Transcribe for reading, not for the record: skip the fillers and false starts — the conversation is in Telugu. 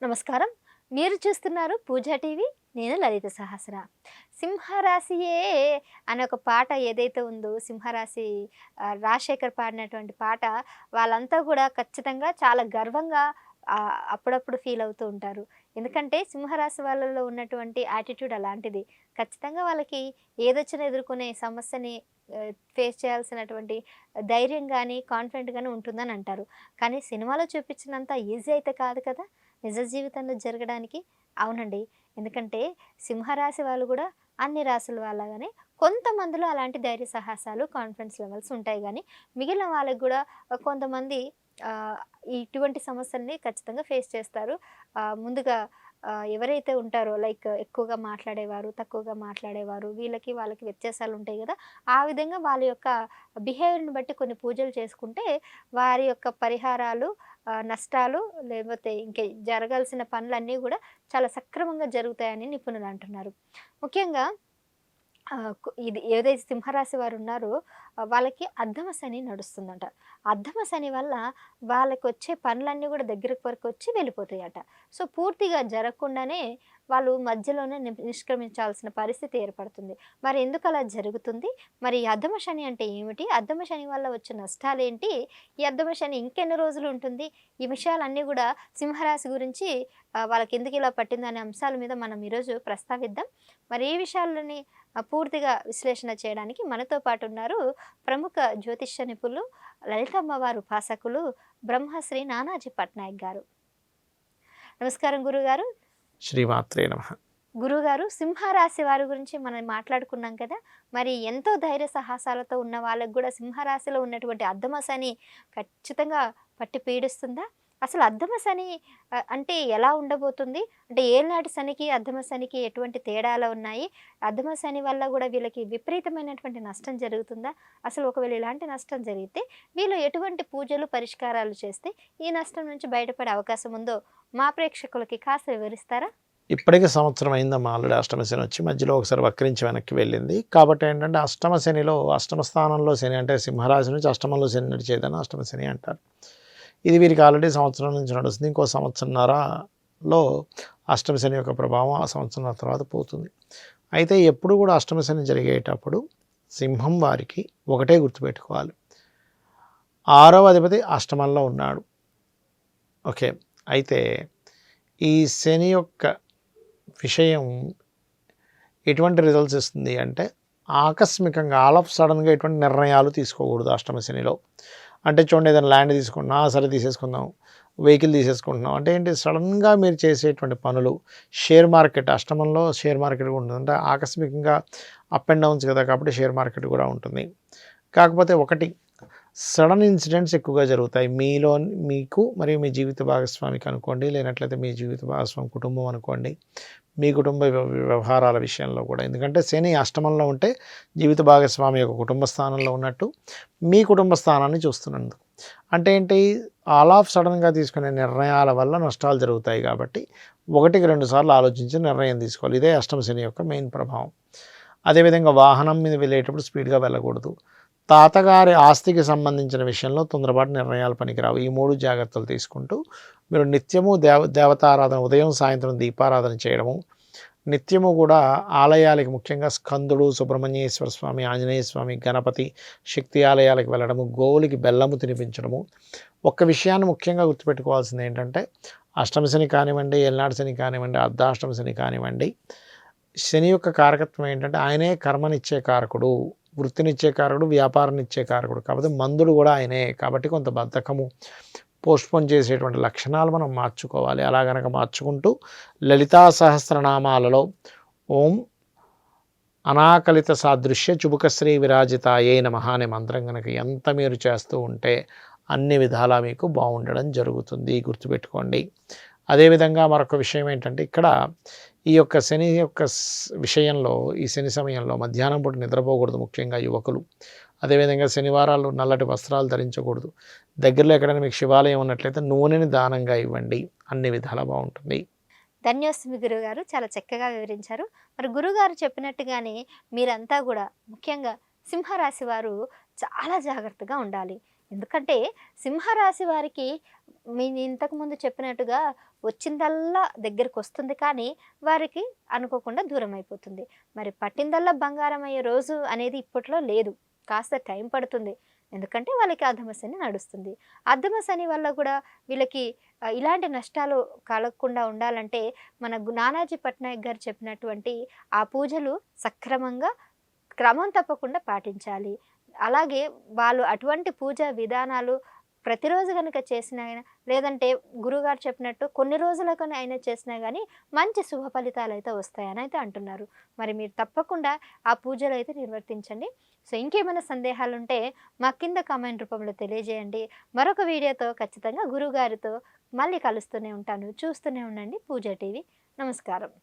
నమస్కారం. మీరు చూస్తున్నారు పూజా టీవీ. నేను లలిత సహస్ర. 'సింహరాశియే' అనే ఒక పాట ఏదైతే ఉందో, సింహరాశి రాజశేఖర్ పాడినటువంటి పాట వాళ్ళంతా కూడా ఖచ్చితంగా చాలా గర్వంగా అప్పుడప్పుడు ఫీల్ అవుతూ ఉంటారు. ఎందుకంటే సింహరాశి వాళ్ళలో ఉన్నటువంటి యాటిట్యూడ్ అలాంటిది. ఖచ్చితంగా వాళ్ళకి ఏదొచ్చినా ఎదుర్కొనే సమస్యని ఫేస్ చేయాల్సినటువంటి ధైర్యం గానీ, కాన్ఫిడెంట్ గానీ ఉంటుందని అంటారు. కానీ సినిమాలో చూపించినంత ఈజీ అయితే కాదు కదా! నిజ జీవితంలో జరగడానికి. అవునండి. ఎందుకంటే సింహరాశి వాళ్ళు గూడా అన్ని రాసుల వాళ్ళలాగానే కొంతమందిలో అలాంటి ధైర్య సాహసాలు, కాన్ఫిడెన్స్ లెవెల్స్ ఉంటాయి గానీ, మిగిలిన వాళ్ళకి గూడా కొంతమంది ఆహ్, ఇటువంటి సమస్యల్ని ఖచ్చితంగా ఫేస్ చేస్తారు. ముందుగా ఎవరైతే ఉంటారో లైక్ ఎక్కువగా మాట్లాడేవారు, తక్కువగా మాట్లాడేవారు, వీళ్ళకి, వాళ్ళకి వ్యత్యాసాలుంటాయి గదా! ఆ విధంగా వాళ్ళ యొక్క బిహేవియర్‌ని బట్టి కొన్ని పూజలు చేసుకుంటే, వారి యొక్క పరిహారాలు, నష్టాలు లేకపోతే ఇంక జరగాల్సిన పనులన్నీ గూడా చాలా సక్రమంగా జరుగుతాయని నిపుణులంటున్నారు. ముఖ్యంగా ఇది ఏదైతే సింహరాశి వారున్నారో వాళ్ళకి అర్ధమ శని నడుస్తుందంట. అర్ధమ శని వల్ల వాళ్ళకొచ్చే పనులన్నీ గూడా దగ్గరకు వరకొచ్చి వెళ్ళిపోతాయట. సో, పూర్తిగా జరగకుండానే వాళ్ళు మధ్యలోనే నిష్క్రమించాల్సిన పరిస్థితి ఏర్పడుతుంది. మరి ఎందుకలా జరుగుతుంది? మరి ఈ అర్ధమ శని అంటే ఏమిటి? అర్ధమ శని వల్ల వచ్చే నష్టాలేంటి? ఈ అర్ధమ శని ఇంకెన్ని రోజులుంటుంది? ఈ విషయాలన్నీ గూడా సింహరాశి గురించి వాళ్ళకెందుకిలా పట్టిందనే అంశాల మీద మనం ఈరోజు ప్రస్తావిద్దాం. మరి ఈ విషయాలని పూర్తిగా విశ్లేషణ చేయడానికి మనతో పాటు ఉన్నారు ప్రముఖ జ్యోతిష్య నిపుణులు, లలితమ్మవారు ఉపాసకులు, బ్రహ్మశ్రీ నానాజీ పట్నాయక్ గారు. నమస్కారం గురుగారు. శ్రీమాత్రే నమః. గురుగారు, సింహరాశి వారి గురించి మనం మాట్లాడుకున్నాం కదా! మరి ఎంతో ధైర్య సాహసాలతో ఉన్న వాళ్ళకి గూడా సింహరాశిలో ఉన్నటువంటి అర్ధమ శని ఖచ్చితంగా పట్టి పీడిస్తుందా? అసలు అర్ధమ శని అంటే ఎలా ఉండబోతుంది? అంటే ఏలినాటి శనికి, అర్ధమ శనికి ఎటువంటి తేడాలు ఉన్నాయి? అర్ధమ శని వల్ల గూడా వీళ్ళకి విపరీతమైనటువంటి నష్టం జరుగుతుందా? అసలు ఒకవేళ ఇలాంటి నష్టం జరిగితే వీళ్ళు ఎటువంటి పూజలు, పరిష్కారాలు చేస్తే ఈ నష్టం నుంచి బయటపడే అవకాశం ఉందో మా ప్రేక్షకులకి కాస్త వివరిస్తారా? ఇప్పటికి సంవత్సరం అయిందమ్మా ఆల్రెడీ అష్టమ శని వచ్చి. మధ్యలో ఒకసారి వక్రించి వెనక్కి వెళ్ళింది. కాబట్టి ఏంటంటే అష్టమ శనిలో అష్టమ స్థానంలో శని అంటే సింహరాశి నుంచి అష్టమంలో శని నడిచేదని అష్టమ శని అంటారు. ఇది వీరికి ఆల్రెడీ సంవత్సరం నుంచి నడుస్తుంది. ఇంకో సంవత్సరన్నరలో అష్టమ శని యొక్క ప్రభావం ఆ సంవత్సరం తర్వాత పోతుంది. అయితే ఎప్పుడు కూడా అష్టమ శని జరిగేటప్పుడు సింహం వారికి ఒకటే గుర్తుపెట్టుకోవాలి. 6వ అధిపతి అష్టమంలో ఉన్నాడు. ఓకే. అయితే ఈ శని యొక్క విషయం ఎటువంటి రిజల్ట్స్ ఇస్తుంది అంటే ఆకస్మికంగా ఆల్ ఆఫ్ సడన్గా ఎటువంటి నిర్ణయాలు తీసుకోకూడదు అష్టమ శనిలో. అంటే చూడండి, ఏదైనా ల్యాండ్ తీసుకున్నా సరే తీసేసుకుందాం, వెహికల్ తీసేసుకుంటున్నాం అంటే ఏంటి, సడన్గా మీరు చేసేటువంటి పనులు. షేర్ మార్కెట్ అష్టమంలో షేర్ మార్కెట్ కూడా ఉంటుంది. అంటే ఆకస్మికంగా అప్ అండ్ డౌన్స్ కదా, కాబట్టి షేర్ మార్కెట్ కూడా ఉంటుంది. కాకపోతే ఒకటి, సడన్ ఇన్సిడెంట్స్ ఎక్కువగా జరుగుతాయి మీలో, మీకు మరియు మీ జీవిత భాగస్వామికి అనుకోండి, లేనట్లయితే మీ జీవిత భాగస్వామి కుటుంబం అనుకోండి, మీ కుటుంబ వ్యవహారాల విషయంలో కూడా. ఎందుకంటే శని అష్టమంలో ఉంటే జీవిత భాగస్వామి యొక్క కుటుంబ స్థానంలో ఉన్నట్టు మీ కుటుంబ స్థానాన్ని చూస్తున్నందుకు. అంటే ఏంటి, ఆల్ ఆఫ్ సడన్గా తీసుకునే నిర్ణయాల వల్ల నష్టాలు జరుగుతాయి. కాబట్టి 1-2 సార్లు ఆలోచించి నిర్ణయం తీసుకోవాలి. ఇదే అష్టమ శని యొక్క మెయిన్ ప్రభావం. అదేవిధంగా వాహనం మీద వెళ్ళేటప్పుడు స్పీడ్గా వెళ్ళకూడదు. తాతగారి ఆస్తికి సంబంధించిన విషయంలో తొందరపాటు నిర్ణయాలు పనికిరావు. ఈ 3 జాగ్రత్తలు తీసుకుంటూ మీరు నిత్యము దేవతారాధన, ఉదయం సాయంత్రం దీపారాధన చేయడము, నిత్యము కూడా ఆలయాలకి, ముఖ్యంగా స్కందుడు, సుబ్రహ్మణ్యేశ్వర స్వామి, ఆంజనేయ స్వామి, గణపతి, శక్తి ఆలయాలకు వెళ్ళడము, గోవులకి బెల్లము తినిపించడము. ఒక్క విషయాన్ని ముఖ్యంగా గుర్తుపెట్టుకోవాల్సింది ఏంటంటే, అష్టమ శని కానివ్వండి, ఏలినాటి శని కానివ్వండి, అర్ధాష్టమ శని కానివ్వండి, శని యొక్క కారకత్వం ఏంటంటే ఆయనే కర్మనిచ్చే కారకుడు, వృత్తినిచ్చే కారకుడు, వ్యాపారాన్నిచ్చే కారకుడు. కాకపోతే మందుడు కూడా ఆయనే. కాబట్టి కొంత బద్ధకము, పోస్ట్పోన్ చేసేటువంటి లక్షణాలు మనం మార్చుకోవాలి. అలా గనక మార్చుకుంటూ లలితా సహస్రనామాలలో ఓం అనాకలిత సాదృశ్య చుబుకశ్రీ విరాజితాయే నమః అనే మంత్రం కనుక ఎంత మీరు చేస్తూ ఉంటే అన్ని విధాలా మీకు బాగుండడం జరుగుతుంది. గుర్తుపెట్టుకోండి. అదేవిధంగా మరొక విషయం ఏంటంటే, ఇక్కడ ఈ యొక్క శని యొక్క విషయంలో, ఈ శని సమయంలో మధ్యాహ్నం పూట నిద్రపోకూడదు, ముఖ్యంగా యువకులు. అదేవిధంగా శనివారాలు నల్లటి వస్త్రాలు ధరించకూడదు. దగ్గరలో ఎక్కడైనా మీకు శివాలయం ఉన్నట్లయితే నూనెని దానంగా ఇవ్వండి. అన్ని విధాలా బాగుంటుంది. ధన్యోస్మి గురుగారు. చాలా చక్కగా వివరించారు. మరి గురుగారు చెప్పినట్టుగానే మీరంతా గూడా ముఖ్యంగా సింహరాశి వారు చాలా జాగ్రత్తగా ఉండాలి. ఎందుకంటే సింహరాశి వారికి నేను ఇంతకుముందు చెప్పినట్టుగా వచ్చిందల్లా దగ్గరికి వస్తుంది, కానీ వారికి అనుకోకుండా దూరం అయిపోతుంది. మరి పట్టిందల్లా బంగారం అయ్యే రోజు అనేది ఇప్పట్లో లేదు, కాస్త టైం పడుతుంది. ఎందుకంటే వాళ్ళకి అధమ శని నడుస్తుంది. అధమ శని వల్ల కూడా వీళ్ళకి ఇలాంటి నష్టాలు కలగకుండా ఉండాలంటే మన నానాజీ పట్నాయక్ గారు చెప్పినటువంటి ఆ పూజలు సక్రమంగా క్రమం తప్పకుండా పాటించాలి. అలాగే వాళ్ళు అటువంటి పూజా విధానాలు ప్రతిరోజు గనుక చేసినా అయినా, లేదంటే గురువుగారు చెప్పినట్టు కొన్ని రోజులకని అయినా చేసినా గానీ మంచి శుభ ఫలితాలైతే వస్తాయని అయితే అంటున్నారు. మరి మీరు తప్పకుండా ఆ పూజలైతే నిర్వర్తించండి. సో ఇంకేమైనా సందేహాలుంటే మా కింద కామెంట్ రూపంలో తెలియజేయండి. మరొక వీడియోతో ఖచ్చితంగా గురువుగారితో మళ్ళీ కలుస్తూనే ఉంటాను. చూస్తూనే ఉండండి పూజా టీవీ. నమస్కారం.